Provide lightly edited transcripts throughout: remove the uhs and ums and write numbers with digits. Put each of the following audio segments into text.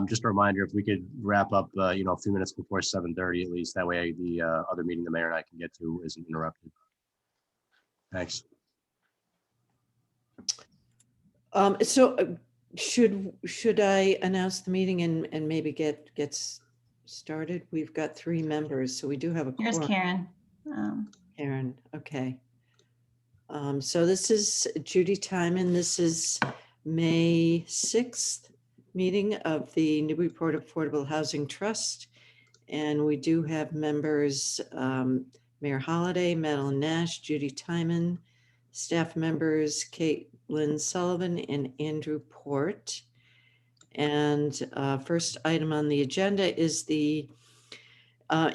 Just a reminder, if we could wrap up, a few minutes before 7:30 at least, that way the other meeting the mayor and I can get to isn't interrupted. Thanks. So should I announce the meeting and maybe get started? We've got 3 members, so we do have a Here's quorum. Karen. Karen, okay. So this is Judy Timon. This is May 6th meeting of the Newburyport Affordable Housing Trust. And we do have members, Mayor Holliday, Madeline Nash, Judy Timon, staff members, Caitlin Sullivan and Andrew Port. And first item on the agenda is the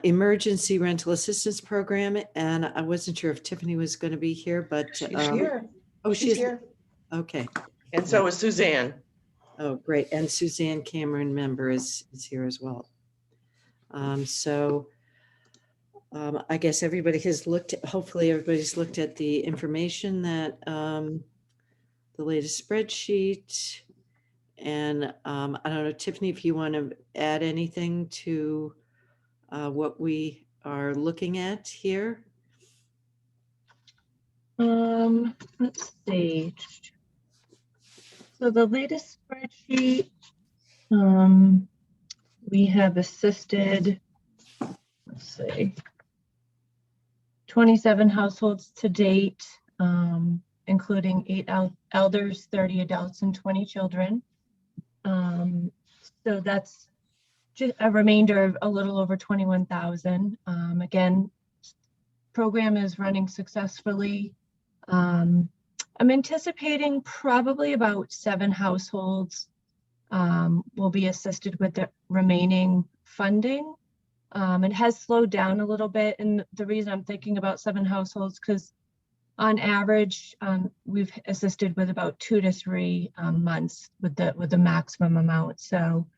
Emergency Rental Assistance Program. And I wasn't sure if Tiffany was going to be here, but She's here. Oh, She's here. Okay. And so is Suzanne. Oh, great. And Suzanne Cameron, member, is here as well. I guess everybody has hopefully everybody's looked at the information that the latest spreadsheet. And I don't know, Tiffany, if you want to add anything to what we are looking at here. Let's see. So the latest spreadsheet, we have assisted, let's see, 27 households to date, including 8 elders, 30 adults, and 20 children. So that's just a remainder of a little over 21,000. Again, program is running successfully. I'm anticipating probably about 7 households will be assisted with the remaining funding. It has slowed down a little bit, and the reason I'm thinking about 7 households because on average we've assisted with about 2 to 3 months with the maximum amount. So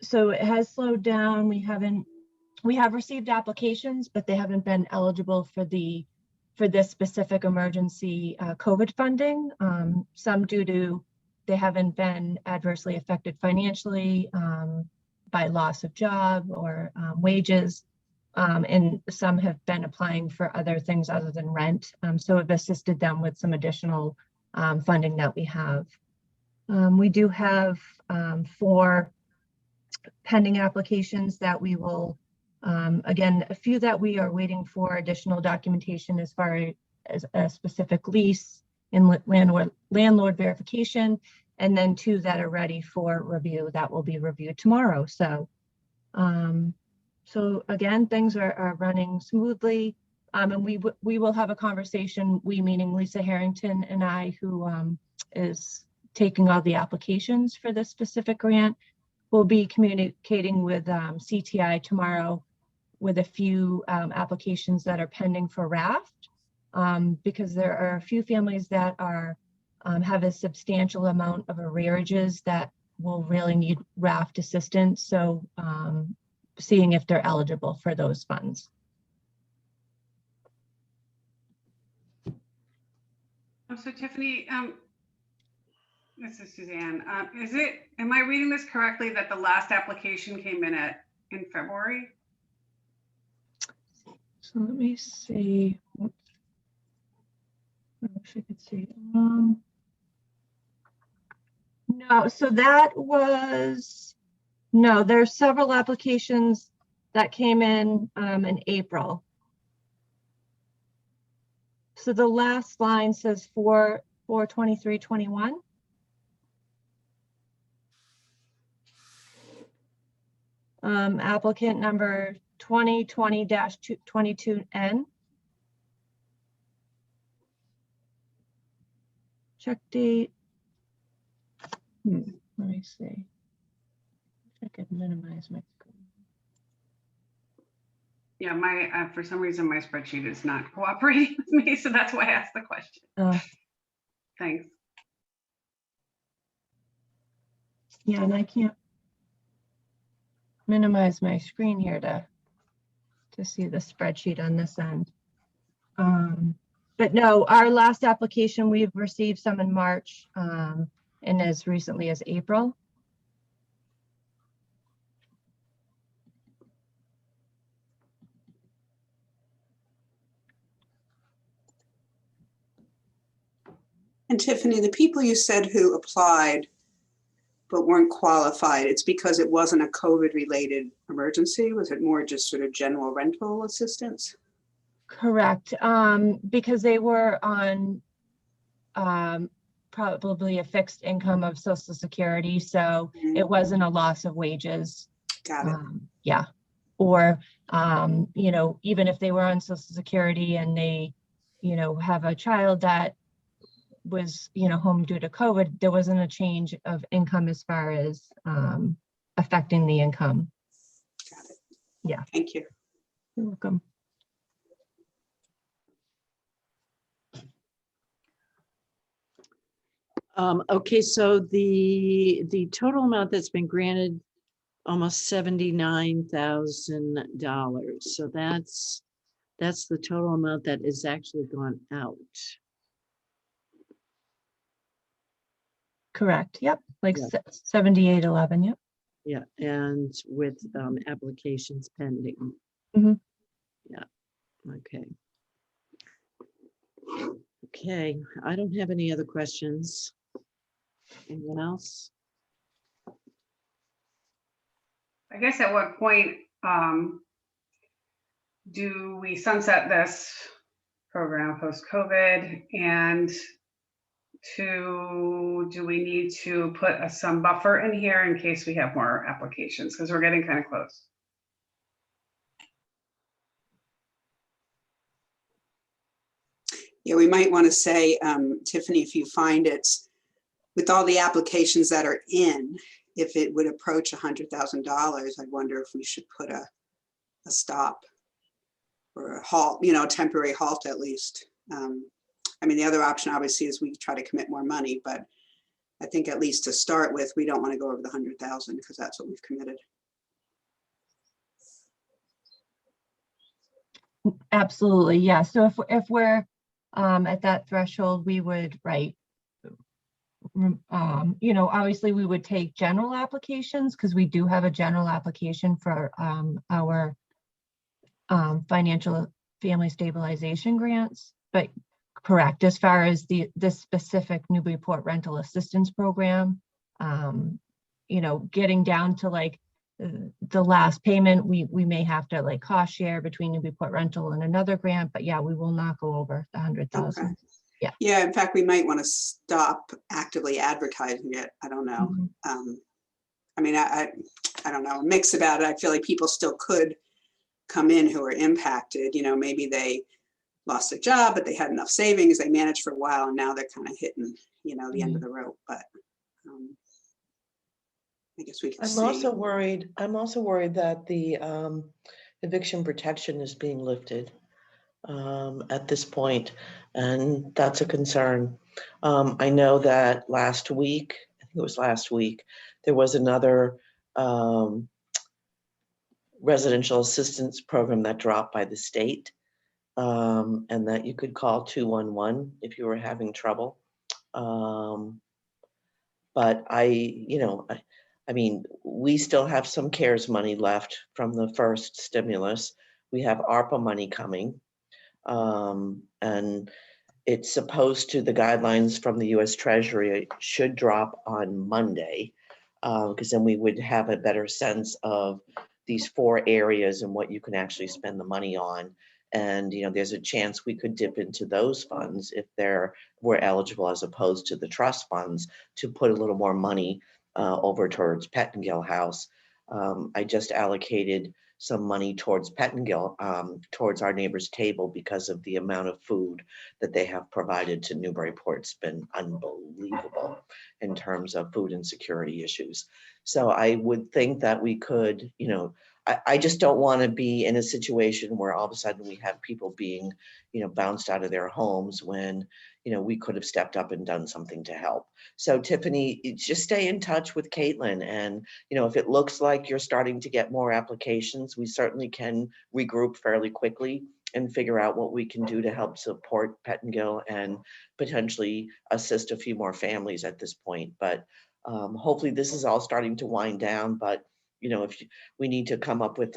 so it has slowed down. We have received applications, but they haven't been eligible for this specific emergency COVID funding. Some due to they haven't been adversely affected financially by loss of job or wages. And some have been applying for other things other than rent. So I've assisted them with some additional funding that we have. We do have 4 pending applications that we will, again, a few that we are waiting for additional documentation as far as a specific lease and landlord verification, and then 2 that are ready for review that will be reviewed tomorrow. So, so again, things are running smoothly, and we will have a conversation. We meaning Lisa Harrington and I, who is taking all the applications for this specific grant. We'll be communicating with CTI tomorrow with a few applications that are pending for raft, because there are a few families that are have a substantial amount of arrearages that will really need raft assistance. So seeing if they're eligible for those funds. So Tiffany, this is Suzanne. Am I reading this correctly that the last application came in February? So let me see. Oops. I wish I could see. No, so that was, no, there's several applications that came in April. So the last line says 4/23/21. Applicant number 2020-22N. Check date. Let me see. I could minimize my screen. Yeah, my for some reason my spreadsheet is not cooperating with me, so that's why I asked the question. Thanks. Yeah, and I can't minimize my screen here to see the spreadsheet on this end. But no, our last application, we've received some in March, and in as recently as April. And Tiffany, the people you said who applied but weren't qualified, it's because it wasn't a COVID-related emergency? Was it more just sort of general rental assistance? Correct, because they were on probably a fixed income of Social Security, so it wasn't a loss of wages. Got it. Yeah, or you know, even if they were on Social Security and they, you know, have a child that was, you know, home due to COVID, there wasn't a change of income as far as affecting the income. Got it. Yeah. Thank you. You're welcome. Okay, so the total amount that's been granted, almost $79,000. So that's the total amount that is actually gone out. Correct. Yep. Like Yeah. 7811. Yep. Yeah, and with applications pending. Mhm. Yeah, okay. Okay, I don't have any other questions. Anyone else? I guess at what point do we sunset this program post-COVID? And do we need to put some buffer in here in case we have more applications? Because we're getting kind of close. Yeah, we might want to say, Tiffany, if you find it's with all the applications that are in, if it would approach $100,000, I wonder if we should put a stop or a halt, you know, a temporary halt at least. I mean, the other option obviously is we try to commit more money, but I think at least to start with, we don't want to go over the 100,000 because that's what we've committed. Absolutely. Yeah. So if we're at that threshold, we would, right. You know, obviously we would take general applications because we do have a general application for our financial family stabilization grants, but correct, as far as this specific Newburyport rental assistance program, you know, getting down to like the last payment, we may have to like cost share between Newburyport rental and another grant, but yeah, we will not go over the 100,000. Okay. Yeah. Yeah, in fact, we might want to stop actively advertising it. I don't know. I mean, I don't know, mixed about it. I feel like people still could come in who are impacted. You know, maybe they lost their job, but they had enough savings, they managed for a while, and now they're kind of hitting, you know, the end of the rope. But I guess we can I'm see. also worried that the eviction protection is being lifted at this point, and that's a concern. I know that last week, I think it was last week, there was another residential assistance program that dropped by the state, and that you could call 211 if you were having trouble. But I mean, we still have some CARES money left from the first stimulus. We have ARPA money coming. And it's supposed to, the guidelines from the US Treasury should drop on Monday, because then we would have a better sense of these 4 areas and what you can actually spend the money on. And, you know, there's a chance we could dip into those funds if we're eligible, as opposed to the trust funds, to put a little more money over towards Pettingill House. I just allocated some money towards Pettingill, towards our neighbor's table, because of the amount of food that they have provided to Newburyport. It's been unbelievable in terms of food insecurity issues. So I would think that we could, you know, I just don't want to be in a situation where all of a sudden we have people being, you know, bounced out of their homes when, you know, we could have stepped up and done something to help. So Tiffany, just stay in touch with Caitlin, and, you know, if it looks like you're starting to get more applications, we certainly can regroup fairly quickly and figure out what we can do to help support Pettingill and potentially assist a few more families at this point. But hopefully this is all starting to wind down. But, you know, we need to come up with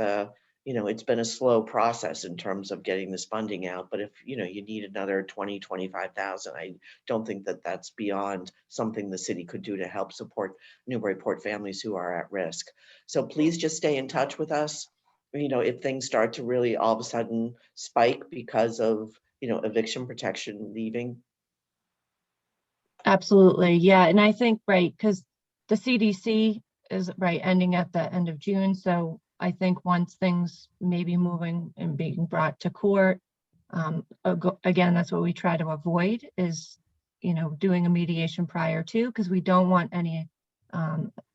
it's been a slow process in terms of getting this funding out. But if, you need another 20, 25,000, I don't think that that's beyond something the city could do to help support Newburyport families who are at risk. So please just stay in touch with us. If things start to really all of a sudden spike because of, eviction protection leaving. Absolutely. Yeah. And I think, right, because the CDC is ending at the end of June. So I think once things may be moving and being brought to court, again, that's what we try to avoid is, doing a mediation prior to, because we don't want any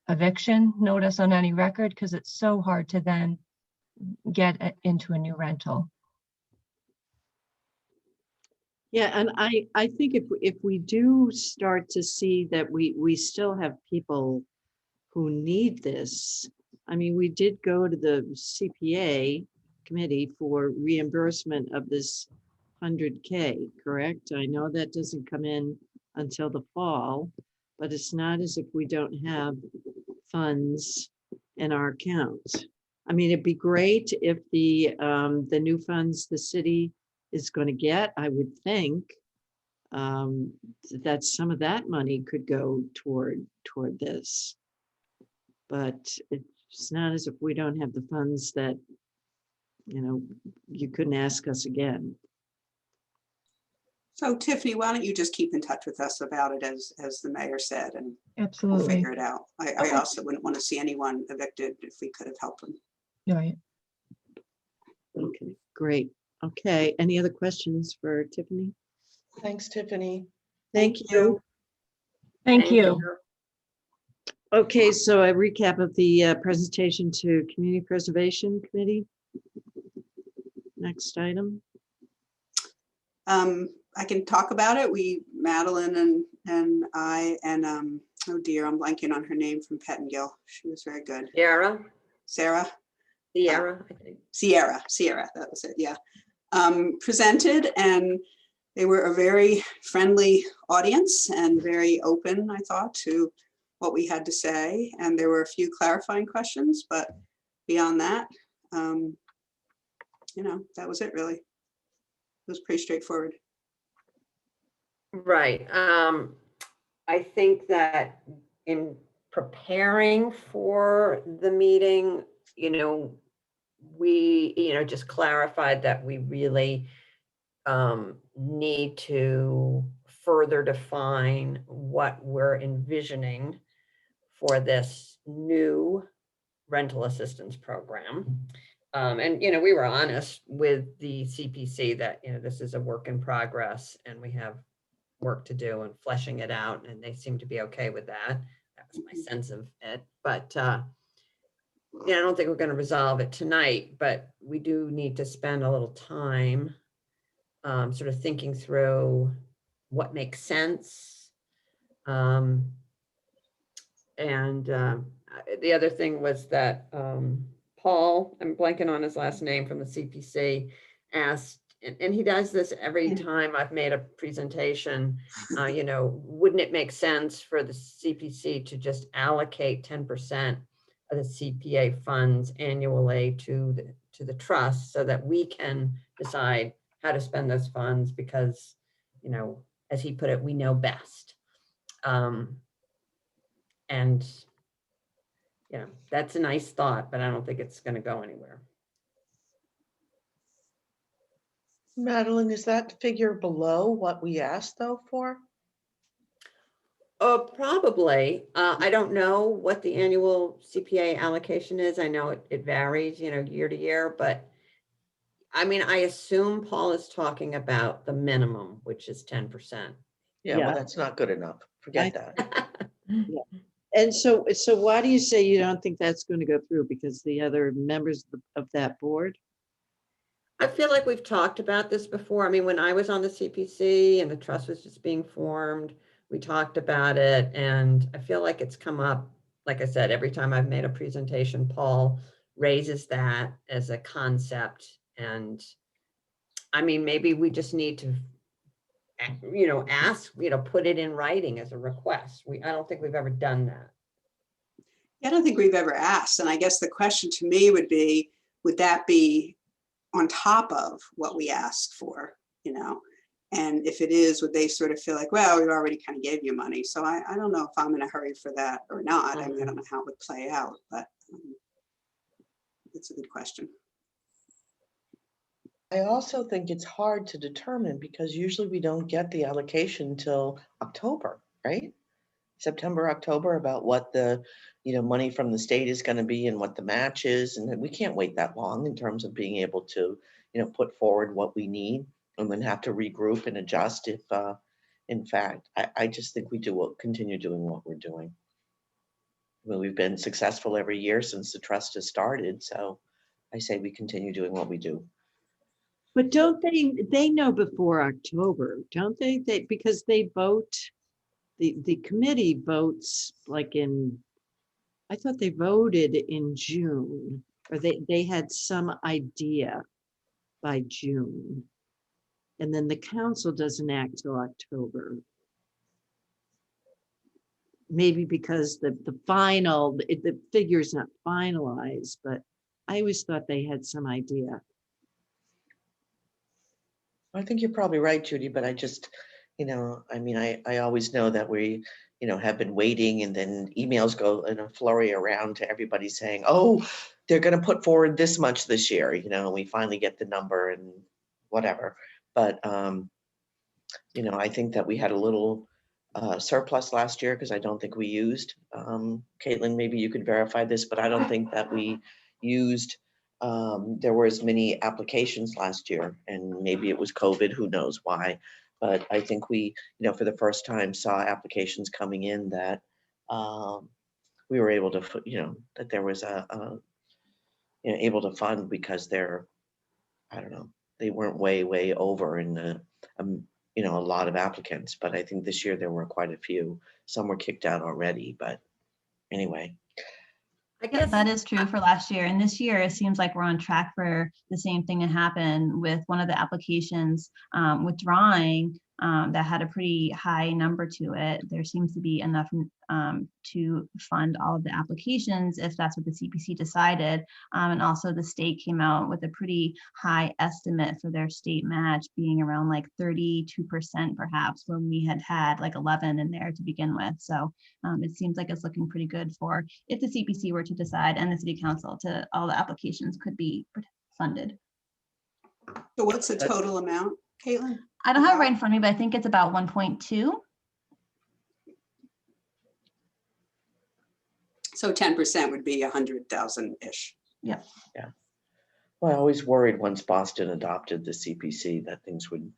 eviction notice on any record, because it's so hard to then get into a new rental. Yeah, and I think if we do start to see that we still have people who need this, I mean, we did go to the CPA committee for reimbursement of this 100K, correct? I know that doesn't come in until the fall, but it's not as if we don't have funds in our account. I mean, it'd be great if the new funds the city is going to get, I would think, that some of that money could go toward this. But it's not as if we don't have the funds that, you couldn't ask us again. So Tiffany, why don't you just keep in touch with us about it as the mayor said, and we'll Absolutely. figure it out. I Okay. also wouldn't want to see anyone evicted if we could have helped them. Right. Okay, great. Okay, any other questions for Tiffany? Thanks, Tiffany. Thank you. Thank you. Okay, so a recap of the presentation to Community Preservation Committee. Next item. I can talk about it. Madeline and I, and oh dear, I'm blanking on her name from Pettingill. She was very good. Sierra, Sarah? Sierra, I think. Sierra, that was it, yeah. Presented, and they were a very friendly audience and very open, I thought, to what we had to say. And there were a few clarifying questions, but beyond that, that was it really. It was pretty straightforward. Right. I think that in preparing for the meeting, we, just clarified that we really need to further define what we're envisioning for this new rental assistance program. And, we were honest with the CPC that, this is a work in progress and we have work to do and fleshing it out. And they seem to be okay with that. That was my sense of it. But, I don't think we're going to resolve it tonight, but we do need to spend a little time sort of thinking through what makes sense. And the other thing was that Paul, I'm blanking on his last name, from the CPC, asked, and he does this every time I've made a presentation, wouldn't it make sense for the CPC to just allocate 10% of the CPA funds annually to the trust so that we can decide how to spend those funds because, as he put it, we know best. And that's a nice thought, but I don't think it's going to go anywhere. Madeline, is that figure below what we asked though for? Probably. I don't know what the annual CPA allocation is. I know it varies, year to year, but I mean, I assume Paul is talking about the minimum, which is 10%. Yeah, Yeah. well, that's not good enough. Forget that. And so why do you say you don't think that's going to go through? Because the other members of that board? I feel like we've talked about this before. I mean, when I was on the CPC and the trust was just being formed, we talked about it. And I feel like it's come up, like I said, every time I've made a presentation, Paul raises that as a concept. And I mean, maybe we just need to, ask, put it in writing as a request. I don't think we've ever done that. I don't think we've ever asked. And I guess the question to me would be, would that be on top of what we ask for, And if it is, would they sort of feel like, well, we already kind of gave you money. So I don't know if I'm in a hurry for that or not. I mean, I don't know how it would play out, but it's a good question. I also think it's hard to determine because usually we don't get the allocation till October, right? September, October, about what the, money from the state is going to be and what the match is. And we can't wait that long in terms of being able to, put forward what we need and then have to regroup and adjust if, in fact, I just think we continue doing what we're doing. I mean, we've been successful every year since the trust has started. So I say we continue doing what we do. But don't they know before October, don't they? Because they vote, the committee votes like I thought they voted in June, or they had some idea by June. And then the council doesn't act till October. Maybe because the figure's not finalized, but I always thought they had some idea. I think you're probably right, Judy, but I just, I always know that we, have been waiting and then emails go in a flurry around to everybody saying, oh, they're going to put forward this much this year, and we finally get the number and whatever. But, I think that we had a little surplus last year because I don't think we used, Caitlin, maybe you could verify this, but I don't think that we used there were as many applications last year, and maybe it was COVID, who knows why. But I think we, for the first time saw applications coming in that we were able to, that there was able to fund because they're, I don't know, they weren't way over in the, a lot of applicants. But I think this year there were quite a few. Some were kicked out already, but anyway. I Yeah, guess that is true for last year. And this year, it seems like we're on track for the same thing to happen with one of the applications withdrawing that had a pretty high number to it. There seems to be enough to fund all of the applications if that's what the CPC decided. And also the state came out with a pretty high estimate for their state match being around like 32% perhaps, when we had like 11 in there to begin with. So it seems like it's looking pretty good for if the CPC were to decide and the city council to all the applications could be funded. So what's the total amount, Caitlin? I don't have it right in front of me, but I think it's about 1.2. So 10% would be 100,000-ish. Yeah. Yeah. Well, I always worried once Boston adopted the CPC that things would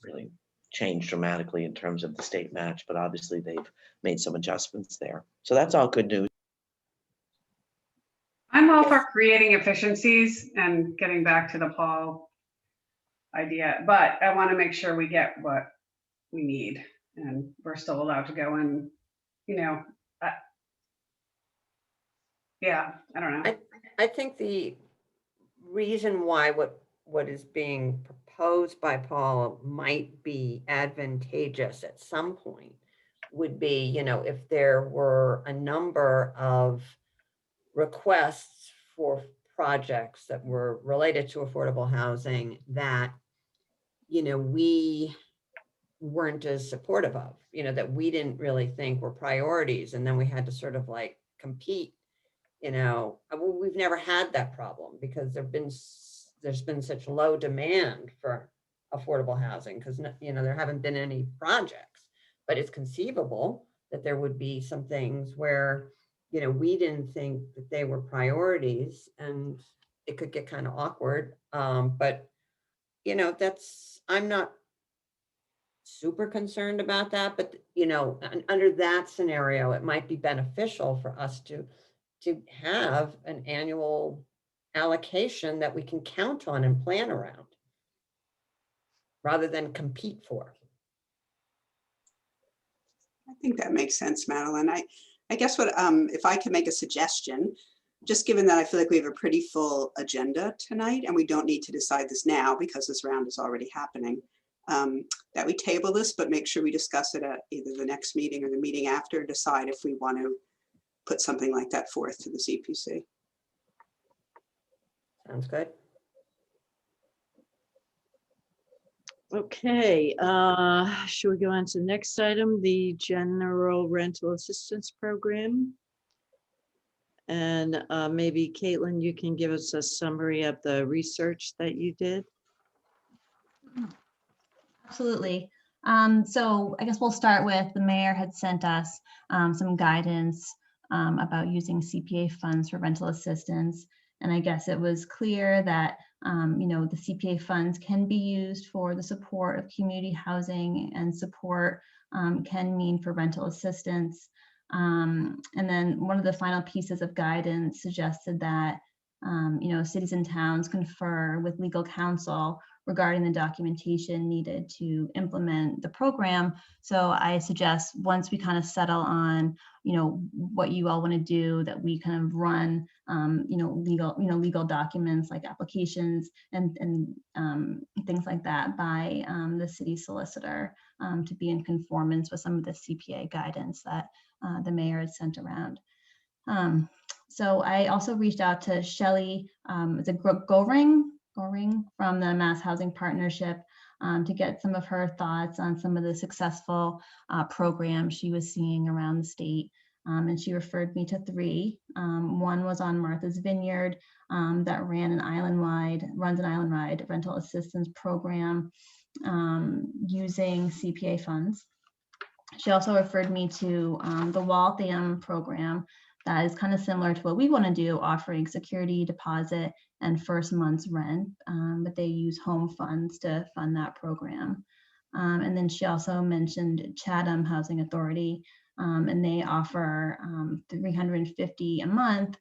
really change dramatically in terms of the state match, but obviously they've made some adjustments there. So that's all good news. I'm all for creating efficiencies and getting back to the Paul idea, but I want to make sure we get what we need and we're still allowed to go and, yeah, I don't know. I think the reason why what is being proposed by Paul might be advantageous at some point would be, if there were a number of requests for projects that were related to affordable housing that, we weren't as supportive of, that we didn't really think were priorities. And then we had to sort of like compete, we've never had that problem because there's been such low demand for affordable housing because, there haven't been any projects, but it's conceivable that there would be some things where, we didn't think that they were priorities and it could get kind of awkward. But, I'm not super concerned about that, but, under that scenario, it might be beneficial for us to have an annual allocation that we can count on and plan around rather than compete for. I think that makes sense, Madeline. I guess what if I could make a suggestion, just given that I feel like we have a pretty full agenda tonight and we don't need to decide this now because this round is already happening, that we table this, but make sure we discuss it at either the next meeting or the meeting after, and decide if we want to put something like that forth to the CPC. Sounds good. Okay, should we go on to the next item, the General Rental Assistance Program? And maybe Caitlin, you can give us a summary of the research that you did. Absolutely. So I guess we'll start with the mayor had sent us some guidance about using CPA funds for rental assistance. And I guess it was clear that, the CPA funds can be used for the support of community housing, and support can mean for rental assistance. And then one of the final pieces of guidance suggested that, cities and towns confer with legal counsel regarding the documentation needed to implement the program. So I suggest once we kind of settle on, what you all want to do, that we kind of run, legal documents like applications and things like that by the city solicitor to be in conformance with some of the CPA guidance that the mayor had sent around. So I also reached out to Shelley, it's a Goring from the Mass Housing Partnership to get some of her thoughts on some of the successful programs she was seeing around the state. And she referred me to 3. One was on Martha's Vineyard that runs an island-wide rental assistance program using CPA funds. She also referred me to the Waltham program that is kind of similar to what we want to do, offering security deposit and first month's rent, but they use home funds to fund that program. And then she also mentioned Chatham Housing Authority, and they offer $350 a month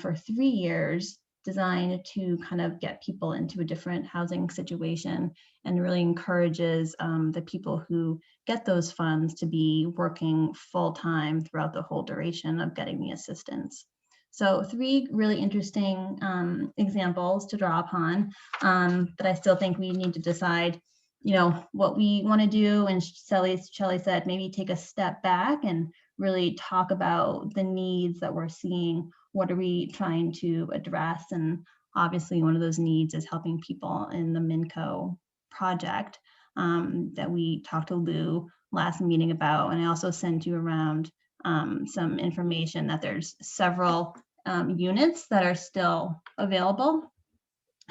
for 3 years, designed to kind of get people into a different housing situation, and really encourages the people who get those funds to be working full-time throughout the whole duration of getting the assistance. So 3 really interesting examples to draw upon, but I still think we need to decide, what we want to do. And Shelley said, maybe take a step back and really talk about the needs that we're seeing. What are we trying to address? And obviously one of those needs is helping people in the Minco project that we talked to Lou last meeting about. And I also sent you around some information that there's several units that are still available.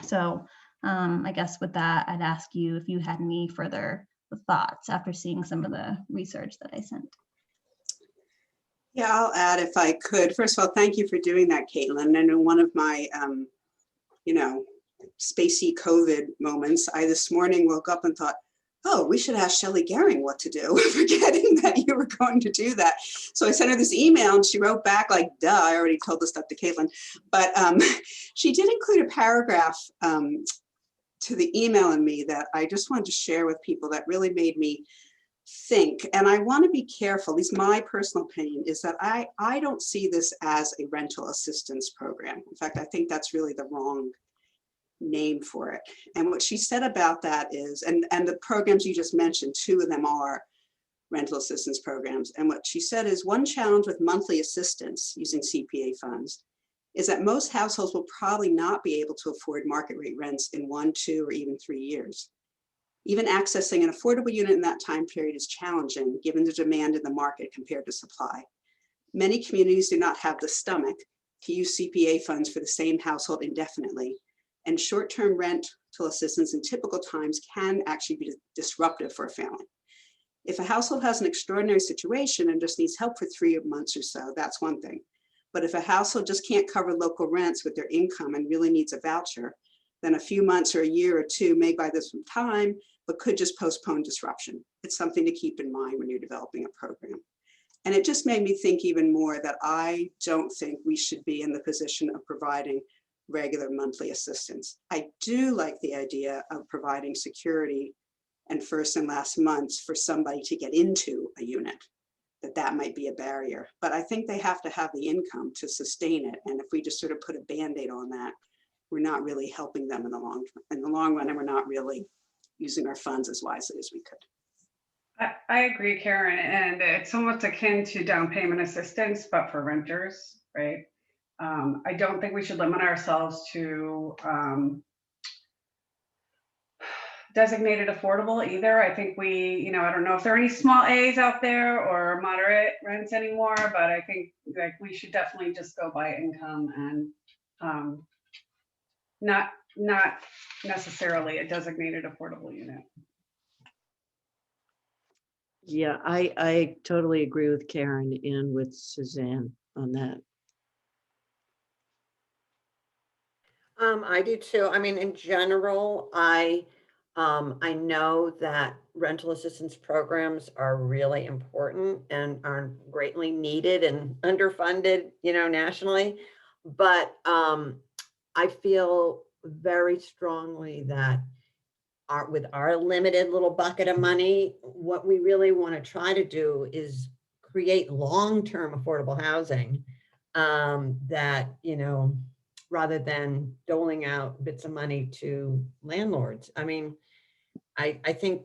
So I guess with that, I'd ask you if you had any further thoughts after seeing some of the research that I sent. Yeah, I'll add if I could. First of all, thank you for doing that, Caitlin. And in one of my, spacey COVID moments, I this morning woke up and thought, oh, we should ask Shelley Gehring what to do, forgetting that you were going to do that. So I sent her this email and she wrote back like, duh, I already told this stuff to Caitlin. But she did include a paragraph to the email in me that I just wanted to share with people that really made me think. And I want to be careful, at least my personal opinion is that I don't see this as a rental assistance program. In fact, I think that's really the wrong name for it. And what she said about that is, and the programs you just mentioned, 2 of them are rental assistance programs. And what she said is, one challenge with monthly assistance using CPA funds is that most households will probably not be able to afford market rate rents in 1, 2, or even 3 years. Even accessing an affordable unit in that time period is challenging given the demand in the market compared to supply. Many communities do not have the stomach to use CPA funds for the same household indefinitely, and short-term rental assistance in typical times can actually be disruptive for a family. If a household has an extraordinary situation and just needs help for 3 months or so, that's one thing. But if a household just can't cover local rents with their income and really needs a voucher, then a few months or a year or 2 may buy this some time, but could just postpone disruption. It's something to keep in mind when you're developing a program. And it just made me think even more that I don't think we should be in the position of providing regular monthly assistance. I do like the idea of providing security and first and last months for somebody to get into a unit. that might be a barrier. But I think they have to have the income to sustain it. And if we just sort of put a Band-Aid on that, we're not really helping them in the long run, and we're not really using our funds as wisely as we could. I agree, Karen, and it's almost akin to down payment assistance, but for renters, right? I don't think we should limit ourselves to designated affordable either. I think we, I don't know if there are any small A's out there or moderate rents anymore, but I think like we should definitely just go by income and not necessarily a designated affordable unit. Yeah, I totally agree with Karen and with Suzanne on that. I do too. I mean, in general, I know that rental assistance programs are really important and are greatly needed and underfunded, nationally. But I feel very strongly that with our limited little bucket of money, what we really want to try to do is create long-term affordable housing that, rather than doling out bits of money to landlords. I mean, I think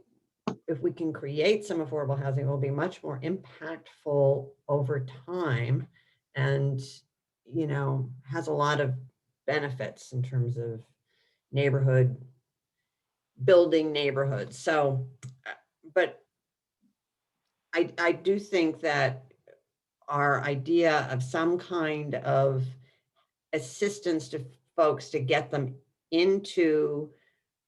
if we can create some affordable housing, it will be much more impactful over time and, has a lot of benefits in terms of building neighborhoods. So, but I do think that our idea of some kind of assistance to folks to get them into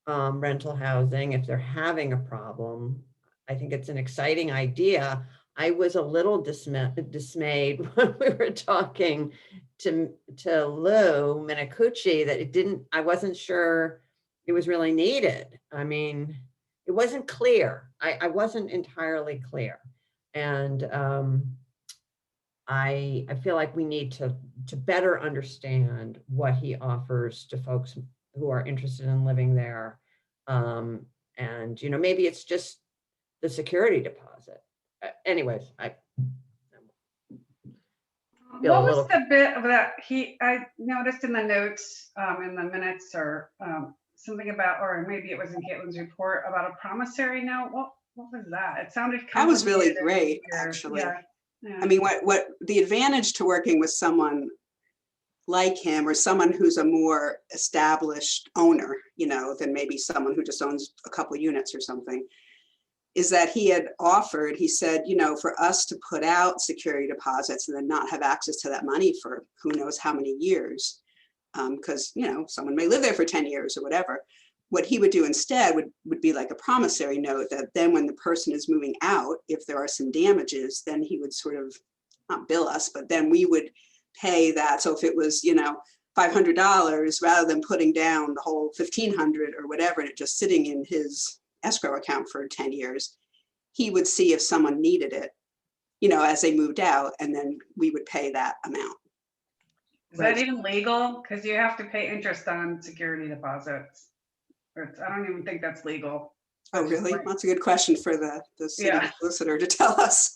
rental housing if they're having a problem, I think it's an exciting idea. I was a little dismayed when we were talking to Lou Minicucci that I wasn't sure it was really needed. I mean, it wasn't clear. I wasn't entirely clear. And I feel like we need to better understand what he offers to folks who are interested in living there. And, maybe it's just the security deposit. Anyways, What was the bit of that I noticed in the notes, in the minutes or something about, or maybe it was in Caitlin's report about a promissory note. What was that? It sounded That was really complicated. great, actually. Yeah. Yeah. I mean, what the advantage to working with someone like him or someone who's a more established owner, than maybe someone who just owns a couple units or something, is that he said, for us to put out security deposits and then not have access to that money for who knows how many years, because, someone may live there for 10 years or whatever. What he would do instead would be like a promissory note that then when the person is moving out, if there are some damages, then he would sort of not bill us, but then we would pay that. So if it was, $500, rather than putting down the whole $1,500 or whatever, and it just sitting in his escrow account for 10 years, he would see if someone needed it, as they moved out, and then we would pay that amount. Is that even legal? Because you have to pay interest on security deposits. I don't even think that's legal. Oh, really? That's a good question for the city solicitor to tell us.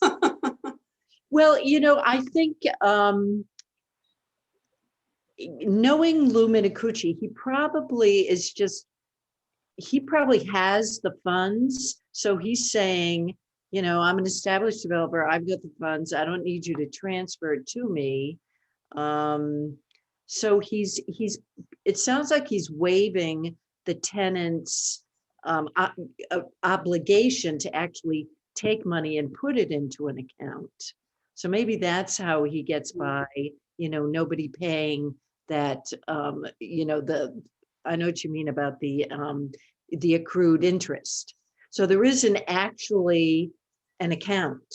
Well, I think knowing Lou Minicucci, he probably has the funds. So he's saying, I'm an established developer. I've got the funds. I don't need you to transfer it to me. So it sounds like he's waiving the tenant's obligation to actually take money and put it into an account. So maybe that's how he gets by, nobody paying that, I know what you mean about the accrued interest. So there isn't actually an account.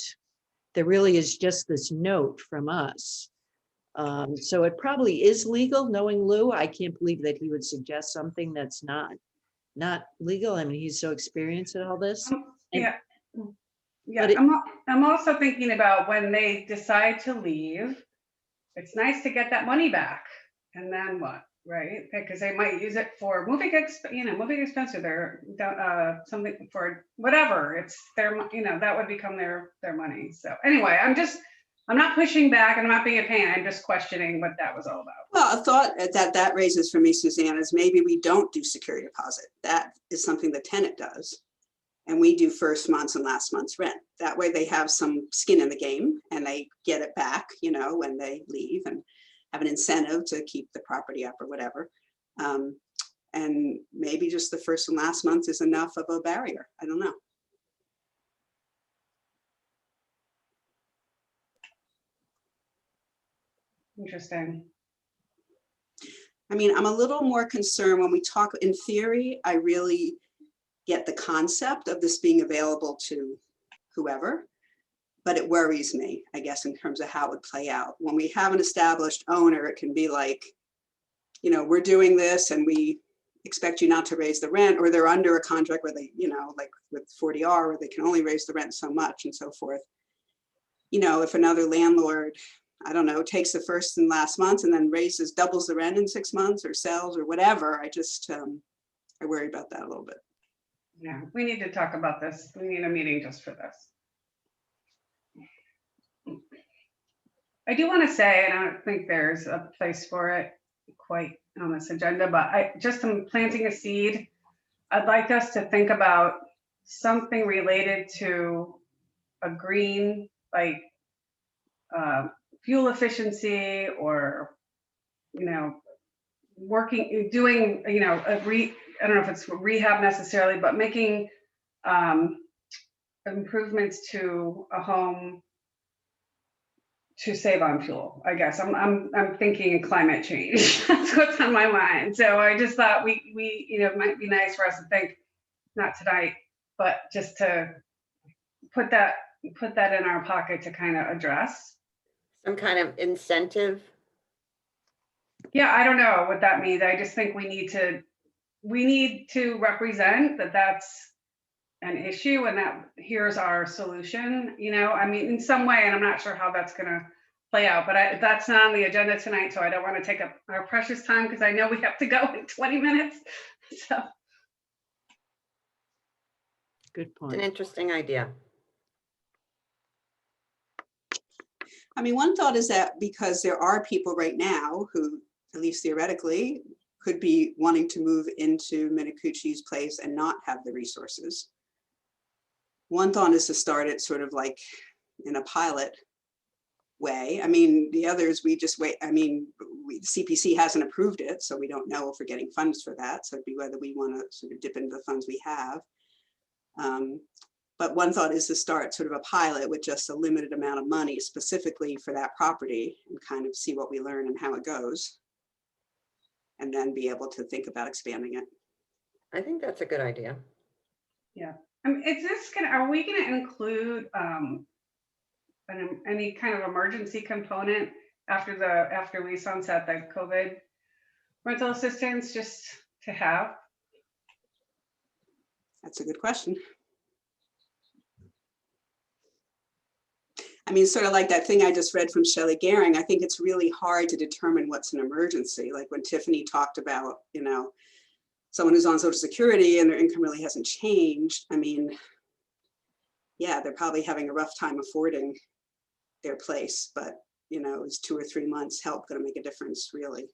There really is just this note from us. So it probably is legal, knowing Lou. I can't believe that he would suggest something that's not legal. I mean, he's so experienced at all this. Yeah. But I'm also thinking about when they decide to leave, it's nice to get that money back. And then what? right? Because they might use it for moving expense or their something for whatever. It's their, that would become their money. So anyway, I'm not pushing back and I'm not being a pain. I'm just questioning what that was all about. Well, a thought that raises for me, Suzanne, is maybe we don't do security deposit. That is something the tenant does. And we do first month's and last month's rent. That way they have some skin in the game and they get it back, when they leave, and have an incentive to keep the property up or whatever. And maybe just the first and last month is enough of a barrier. I don't know. Interesting. I mean, I'm a little more concerned when we talk in theory. I really get the concept of this being available to whoever, but it worries me, I guess, in terms of how it would play out. When we have an established owner, it can be like, we're doing this and we expect you not to raise the rent, or they're under a contract where they, like with 40R, where they can only raise the rent so much and so forth. If another landlord, I don't know, takes the first and last months and then doubles the rent in 6 months or sells or whatever, I worry about that a little bit. Yeah, we need to talk about this. We need a meeting just for this. I do want to say, and I don't think there's a place for it quite on this agenda, but I'm planting a seed. I'd like us to think about something related to a green, like fuel efficiency, or, doing, I don't know if it's rehab necessarily, but making improvements to a home to save on fuel. I guess I'm thinking climate change. That's what's on my mind. So I just thought we it might be nice for us to think, not tonight, but just to put that in our pocket to kind of address. Some kind of incentive. Yeah, I don't know what that means. I just think we need to represent that that's an issue and that here's our solution, in some way, and I'm not sure how that's going to play out, but that's not on the agenda tonight, so I don't want to take up our precious time because I know we have to go in 20 minutes. So. Good It's an point. interesting idea. I mean, one thought is that because there are people right now who, at least theoretically, could be wanting to move into Minicucci's place and not have the resources. One thought is to start it sort of like in a pilot way. I mean, the others, we just wait. I mean, CPC hasn't approved it, so we don't know if we're getting funds for that. So it'd be whether we want to sort of dip into the funds we have. But one thought is to start sort of a pilot with just a limited amount of money specifically for that property and kind of see what we learn and how it goes. And then be able to think about expanding it. I think that's a good idea. Yeah. Are we going to include any kind of emergency component after we sunset the COVID rental assistance, just to have? That's a good question. I mean, sort of like that thing I just read from Shelley Gehring, I think it's really hard to determine what's an emergency. Like when Tiffany talked about, someone who's on Social Security and their income really hasn't changed. I mean, yeah, they're probably having a rough time affording their place, but is 2 or 3 months help going to make a difference, really?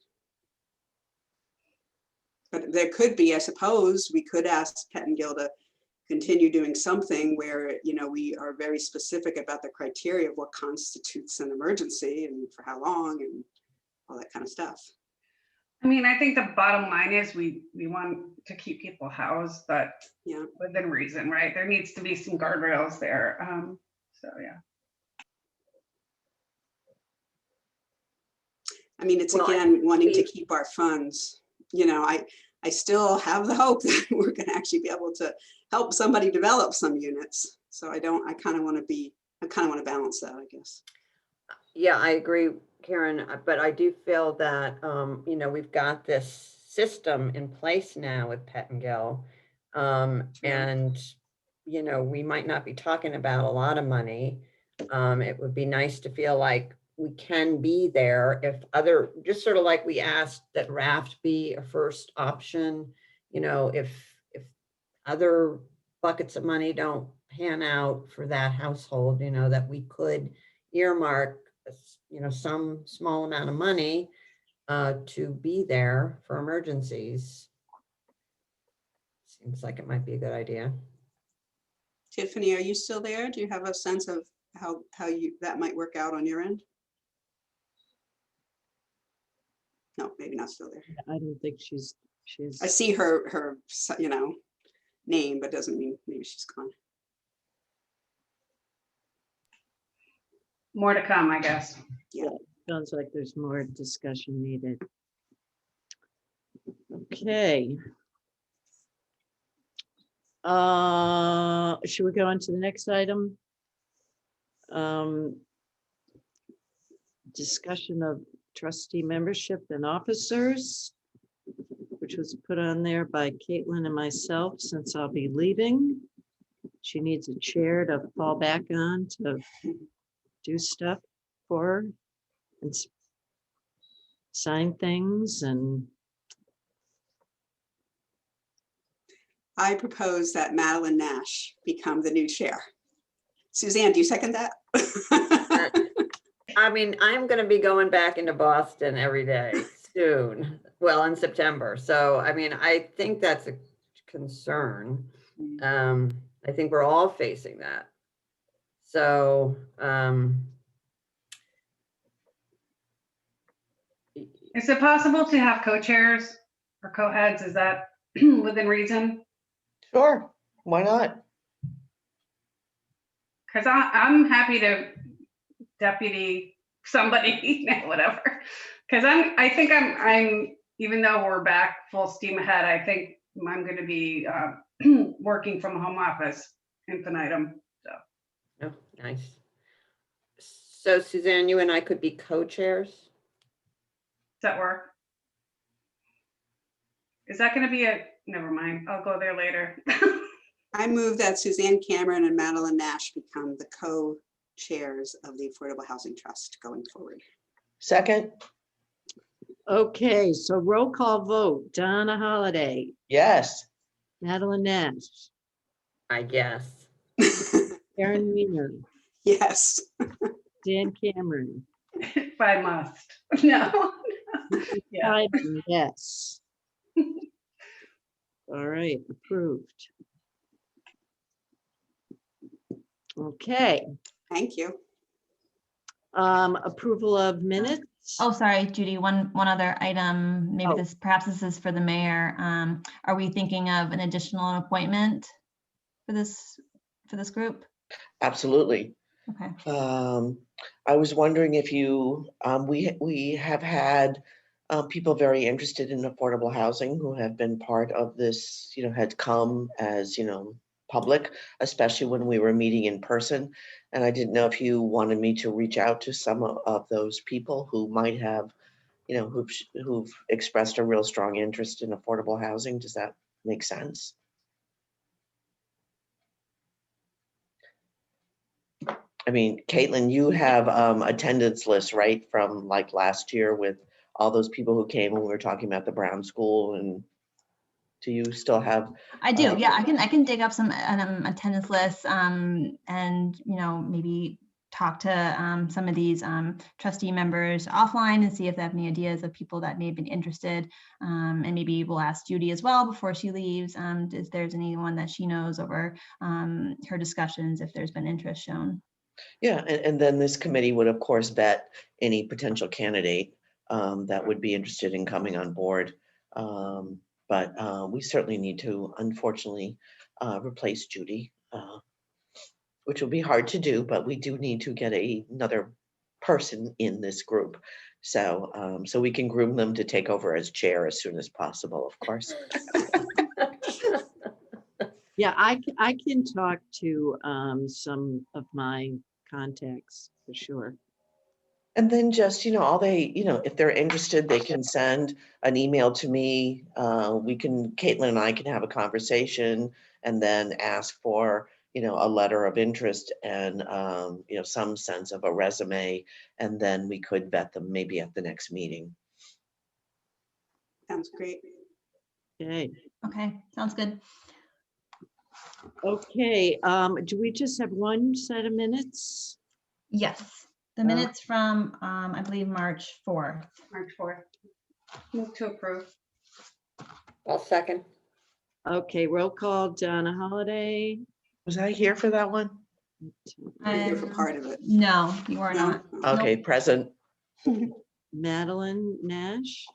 But there could be, I suppose, we could ask Pettingill to continue doing something where, we are very specific about the criteria of what constitutes an emergency and for how long and all that kind of stuff. I mean, I think the bottom line is we want to keep people housed, but yeah, within reason, right? There needs to be some guardrails there. So yeah. I mean, it's again wanting to keep our funds. I still have the hope that we're going to actually be able to help somebody develop some units. So I kind of want to balance that, I guess. Yeah, I agree, Karen, but I do feel that, we've got this system in place now with Pettingill. And, we might not be talking about a lot of money. It would be nice to feel like we can be there if other, just sort of like we asked that raft be a first option, you know, if other buckets of money don't pan out for that household, you know, that we could earmark, you know, some small amount of money to be there for emergencies. Seems like it might be a good idea. Tiffany, are you still there? Do you have a sense of how that might work out on your end? No, maybe not still there. I don't think she's, I see her, you know, name, but doesn't mean maybe she's gone. More to come, I guess. sounds like there's more discussion needed. Okay. Should we go on to the next item? Discussion of trustee membership and officers, which was put on there by Caitlin and myself since I'll be leaving. She needs a chair to fall back on to do stuff for her and sign things. And I propose that Madeline Nash become the new chair. Suzanne, do you second that? I mean, I'm going to be going back into Boston every day soon. Well, in September. So, I mean, I think that's a concern. I think we're all facing that. So, Is it possible to have co-chairs or co-heads? Is that within reason? Sure, why not? Because I'm happy to deputy somebody, whatever. Because I think I'm, even though we're back full steam ahead, I think I'm going to be working from home office infinitum. So. oh, nice. So Suzanne, you and I could be co-chairs. Does that work? Is that going to be never mind. I'll go there later. I move that Suzanne Cameron and Madeline Nash become the co-chairs of the Affordable Housing Trust going forward. Second, okay, so roll call vote. Donna Holiday, yes. Madeline Nash, I guess. Karen Weiner, Yes. Dan Cameron. If I must. No. Yeah. Hyden, yes. All right, approved. Okay, Thank you. approval of minutes. Oh, sorry, Judy, one other item, maybe Oh. perhaps this is for the mayor. Are we thinking of an additional appointment for this group? Absolutely. Okay. I was wondering if you, we have had people very interested in affordable housing who have been part of this, you know, had come as, you know, public, especially when we were meeting in person. And I didn't know if you wanted me to reach out to some of those people who might have, you know, who've expressed a real strong interest in affordable housing. Does that make sense? I mean, Caitlin, you have attendance lists, right, from like last year with all those people who came when we were talking about the Brown School, and do you still have? I do, yeah, I can dig up some attendance lists and, you know, maybe talk to some of these trustee members offline and see if they have any ideas of people that may have been interested. And maybe we'll ask Judy as well before she leaves, if there's anyone that she knows over her discussions, if there's been interest shown. Yeah, and then this committee would, of course, vet any potential candidate that would be interested in coming on board. But we certainly need to, unfortunately, replace Judy, which will be hard to do, but we do need to get another person in this group. So, so we can groom them to take over as chair as soon as possible, of course. Yeah, I can talk to some of my contacts for sure. And then just, you know, all they, you know, if they're interested, they can send an email to me. Caitlin and I can have a conversation and then ask for, a letter of interest and, some sense of a resume, and then we could vet them maybe at the next meeting. Sounds great. Okay. Okay, sounds good. Okay, do we just have one set of minutes? Yes, the minutes from, I believe, March 4th. March 4th. Move to approve. I'll second. Okay, roll call, Donna Holiday. Was I here for that one? We're here for part of it. No, you are No? not. Okay, present. Madeline Nash,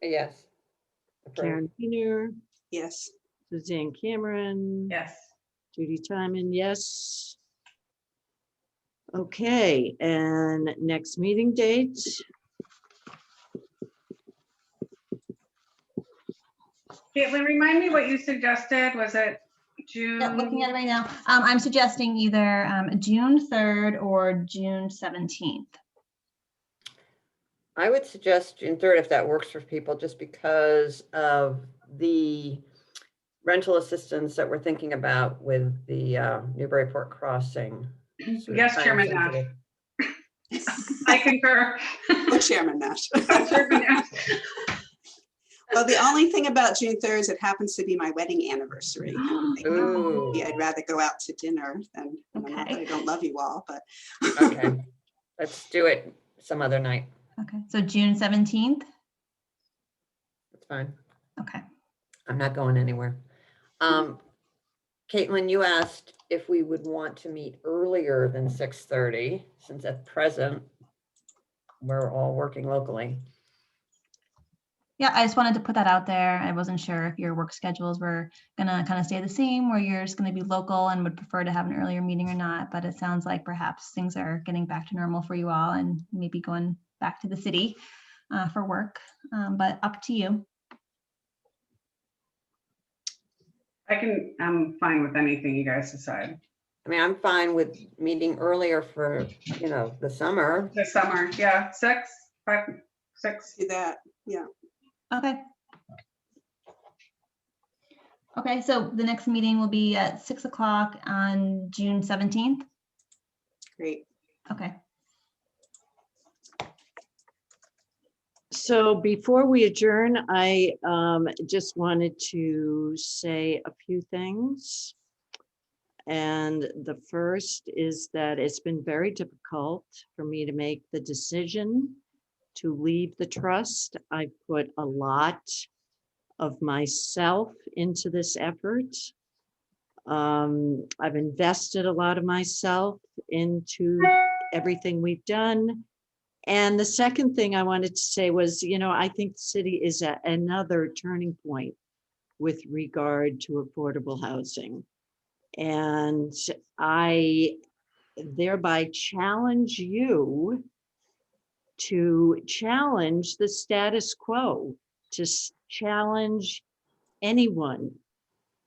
Yes. Approve. Karen Keener, Yes. Suzanne Cameron. Yes. Judy Timon, yes. Okay, and next meeting date? Caitlin, remind me what you suggested. Was it June? Yeah, looking at it right now, I'm suggesting either June 3rd or June 17th. I would suggest June 3rd if that works for people, just because of the rental assistance that we're thinking about with the Newburyport crossing. Sort of Yes, Chairman Nash. time-sensitive. I concur. Oh, Chairman Nash. Chairman Nash. Well, the only thing about June 3rd is it happens to be my wedding anniversary. And I'm thinking, Ooh. maybe I'd rather go out to dinner than, not that Okay. I don't love you all, but. Okay, let's do it some other night. Okay, so June 17th. That's fine. Okay. I'm not going anywhere. Caitlin, you asked if we would want to meet earlier than 6:30, since at present, we're all working locally. Yeah, I just wanted to put that out there. I wasn't sure if your work schedules were gonna kind of stay the same, or you're just gonna be local and would prefer to have an earlier meeting or not. But it sounds like perhaps things are getting back to normal for you all and maybe going back to the city for work. But up to you. I'm fine with anything you guys decide. I mean, I'm fine with meeting earlier for, the summer. This summer, yeah, 6, 5, 6. Do that, yeah. Okay. Okay, so the next meeting will be at 6 o'clock on June 17th. Great. Okay. So before we adjourn, I just wanted to say a few things. And the first is that it's been very difficult for me to make the decision to leave the trust. I put a lot of myself into this effort. I've invested a lot of myself into everything we've done. And the second thing I wanted to say was, I think the city is at another turning point with regard to affordable housing. And I thereby challenge you to challenge the status quo, to challenge anyone,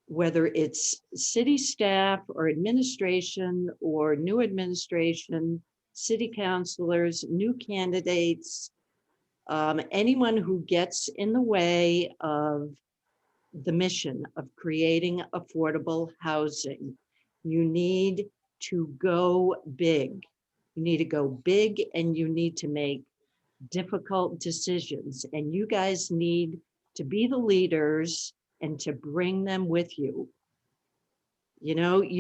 whether it's city staff or administration or new administration, city councilors, new candidates, anyone who gets in the way of the mission of creating affordable housing. You need to go big. You need to go big, and you need to make difficult decisions. And you guys need to be the leaders and to bring them with you. You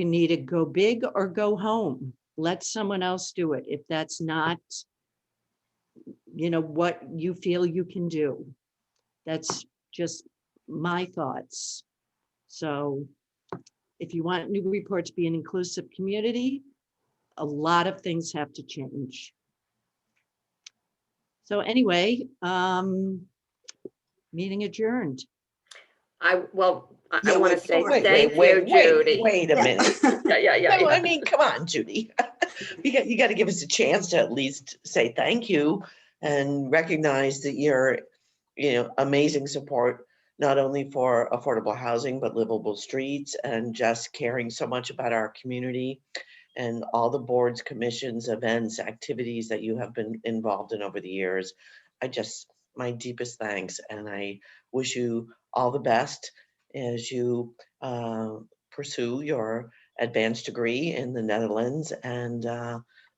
need to go big or go home. Let someone else do it if that's not, what you feel you can do. That's just my thoughts. So if you want Newburyport to be an inclusive community, a lot of things have to change. So anyway, meeting adjourned. I want wait, to say wait, thank you, Judy. Wait a minute. Yeah. No, I mean, come on, Judy. You got to give us a chance to at least say thank you and recognize that you're, amazing support, not only for affordable housing, but livable streets, and just caring so much about our community and all the boards, commissions, events, activities that you have been involved in over the years. My deepest thanks, and I wish you all the best as you pursue your advanced degree in the Netherlands, and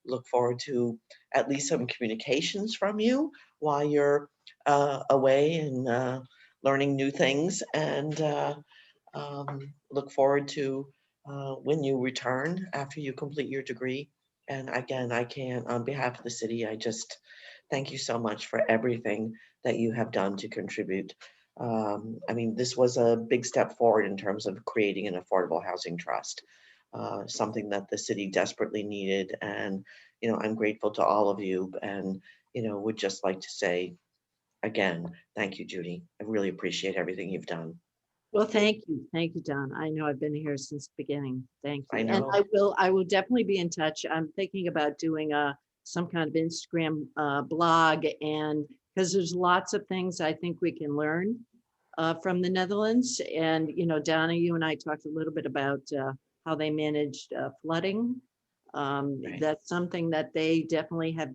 look forward to at least some communications from you while you're away and learning new things, and look forward to when you return after you complete your degree. And again, I can, on behalf of the city, I just thank you so much for everything that you have done to contribute. I mean, this was a big step forward in terms of creating an affordable housing trust, something that the city desperately needed. And, I'm grateful to all of you, and, would just like to say again, thank you, Judy. I really appreciate everything you've done. Well, thank you. Thank you, Don. I know I've been here since the beginning. Thank you. I And know. I will definitely be in touch. I'm thinking about doing some kind of Instagram blog, and because there's lots of things I think we can learn from the Netherlands. And, Donna, you and I talked a little bit about how they managed flooding. Right. That's something that they definitely have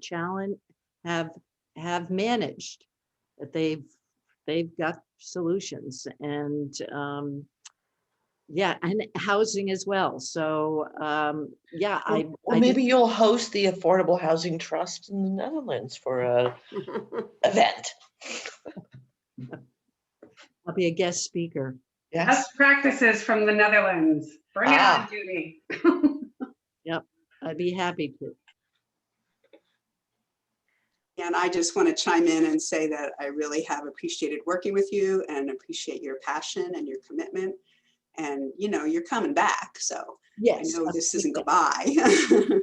managed, that they've got solutions, and yeah, and housing as well. So yeah, Well, maybe you'll host the Affordable Housing Trust in the Netherlands for a event. I'll be a guest speaker. Yes. Best practices from the Netherlands. Bring it on, Judy. Yep, I'd be happy to. And I just want to chime in and say that I really have appreciated working with you and appreciate your passion and your commitment. And, you're coming back. So Yes, I know I'm this coming isn't back. goodbye.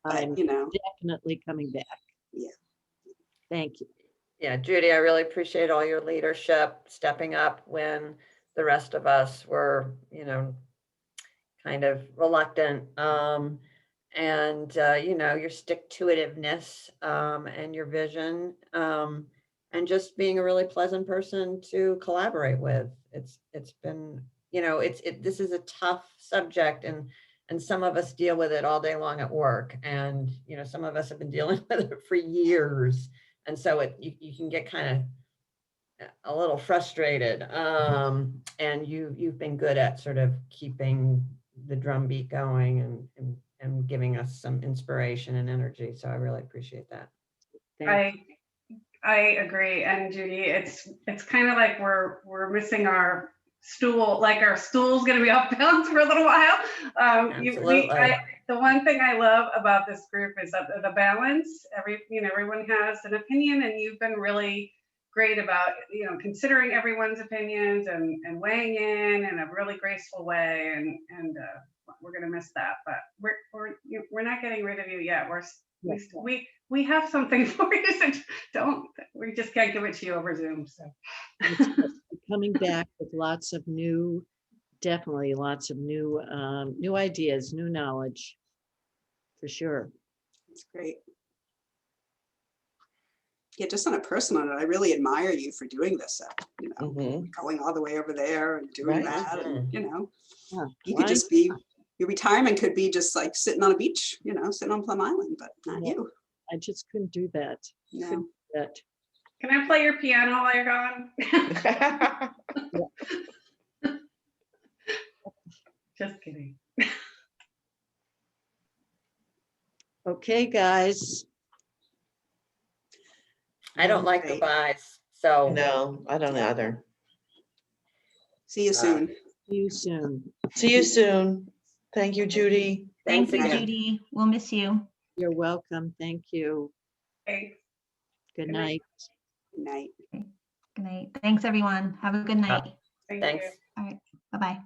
I'm But, definitely coming back. Yeah. Thank you. Yeah, Judy, I really appreciate all your leadership, stepping up when the rest of us were, kind of reluctant. And your stick-to-itiveness and your vision, and just being a really pleasant person to collaborate with. It's been, this is a tough subject, and some of us deal with it all day long at work, and some of us have been dealing with it for years, and so you can get kind of a little frustrated, and you've been good at sort of keeping the drumbeat going and giving us some inspiration and energy. So I really appreciate that. Thank you. I agree. And Judy, it's kind of like we're missing our stool, like our stool's going to be off balance for a little while. Absolutely. The one thing I love about this group is that the balance. Everyone has an opinion, and you've been really great about considering everyone's opinions and weighing in a really graceful way. And we're going to miss that, but we're not getting rid of you yet. We have something for you, so we just can't give it to you over Zoom. So Coming back with definitely lots of new ideas, new knowledge, for sure. It's great. Yeah, just on a personal note, I really admire you for doing this. Going all the way over there and doing Right. that, and Yeah. you could just be, your retirement could be just like sitting on a beach, sitting on Plum Island, but not Yeah. you. I just couldn't do that. No. Couldn't do that. can I play your piano while you're gone? Just kidding. Okay, guys. I don't like Great. goodbyes, so. No, I don't either. See you soon. See you soon. See you soon. Thank you, Judy. Thank you, again. Judy. We'll miss you. You're welcome. Thank you. Thanks. Good Good night. night. Good night. Good night. Thanks, everyone. Have a good night. Thank Thanks. you. All right. Bye-bye.